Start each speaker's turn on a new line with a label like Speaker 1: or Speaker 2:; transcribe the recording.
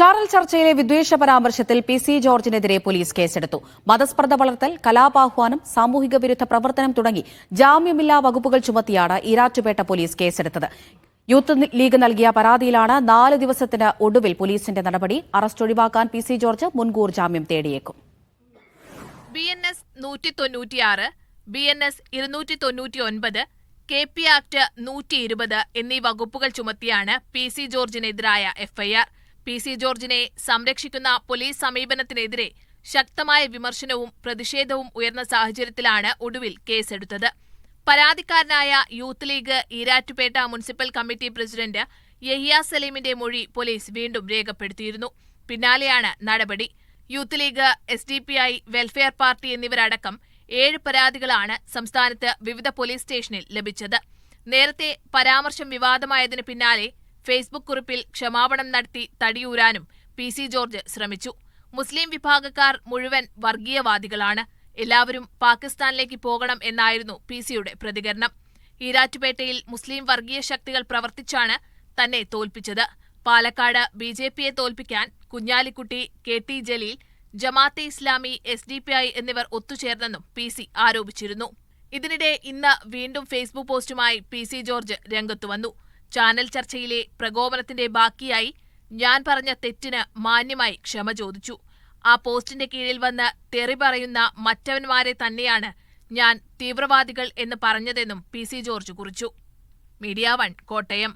Speaker 1: Channel ചർച്ചയിലെ വിദ്വേഷ പരാമർശത്തിൽ PC. ജോർജിനെതിരെ police കേസെടുത്തു. മതസ്പർദ്ധ വളർത്തൽ, കലാപാഹ്വാനം, സാമൂഹിക വിരുദ്ധ പ്രവർത്തനം തുടങ്ങി ജാമ്യമില്ലാ വകുപ്പുകൾ ചുമത്തിയാണ് ഈരാറ്റുപേട്ട പോലീസ് കേസെടുത്തത്. യൂത്ത് ലീഗ് നൽകിയ പരാതിയിലാണ് 4 ദിവസത്തിന് ഒടുവിൽ പോലീസിന്റെ നടപടി. അറസ്റ്റ് ഒഴിവാക്കാൻ പി.സി. ജോർജ് മുൻകൂർ ജാമ്യം തേടിയേക്കും.
Speaker 2: BNS 196, BNS 299, KP ആക്ട് 120 എന്നീ വകുപ്പുകൾ ചുമത്തിയാണ് പി.സി. ജോർജിനെതിരായ എഫ്ഐആർ. പി.സി. ജോർജിനെ സംരക്ഷിക്കുന്ന പോലീസ് സമീപനത്തിനെതിരെ ശക്തമായ വിമർശനവും പ്രതിഷേധവും ഉയർന്ന സാഹചര്യത്തിലാണ് ഒടുവിൽ കേസെടുത്തത്. പരാതിക്കാരനായ youth league Erattupetta municipal committee president Yahiya സലീമിന്റെ മൊഴി പോലീസ് വീണ്ടും രേഖപ്പെടുത്തിയിരുന്നു. പിന്നാലെയാണ് നടപടി. Youth league, SDPI, welfare party എന്നിവരടക്കം 7 പരാതികളാണ് സംസ്ഥാനത്ത് വിവിധ പോലീസ് സ്റ്റേഷനിൽ ലഭിച്ചത്. നേരത്തെ പരാമർശം വിവാദമായതിനു പിന്നാലെ ഫേസ്ബുക്ക് കുറിപ്പിൽ ക്ഷമാപണം നടത്തി തടിയൂരാനും പി.സി. ജോർജ് ശ്രമിച്ചു. മുസ്ലിം വിഭാഗക്കാർ മുഴുവൻ വർഗീയവാദികളാണ്, എല്ലാവരും പാകിസ്ഥാനിലേക്ക് പോകണം എന്നായിരുന്നു പി.സിയുടെ പ്രതികരണം. ഈരാറ്റുപേട്ടയിൽ മുസ്ലിം വർഗീയ ശക്തികൾ പ്രവർത്തിച്ചാണ് തന്നെ തോൽപ്പിച്ചത്. പാലക്കാട് BJPയെ തോൽപ്പിക്കാൻ കുഞ്ഞാലിക്കുട്ടി, KT ജലീൽ, ജമാഅത്തെ ഇസ്ലാമി, SDPI എന്നിവർ ഒത്തുചേർന്നെന്നും പി.സി ആരോപിച്ചിരുന്നു. ഇതിനിടെ ഇന്ന് വീണ്ടും ഫേസ്ബുക്ക് പോസ്റ്റുമായി പി.സി. ജോർജ് രംഗത്തുവന്നു. ചാനൽ ചർച്ചയിലെ പ്രകോപനത്തിന്റെ ബാക്കിയായി ഞാൻ പറഞ്ഞ തെറ്റിന് മാന്യമായി ക്ഷമ ചോദിച്ചു. ആ പോസ്റ്റിന്റെ കീഴിൽ വന്ന് തെറി പറയുന്ന മറ്റവന്മാരെ തന്നെയാണ് ഞാൻ തീവ്രവാദികൾ എന്ന് പറഞ്ഞതെന്നും പി.സി. ജോർജ് കുറിച്ചു. മീഡിയ 1 കോട്ടയം.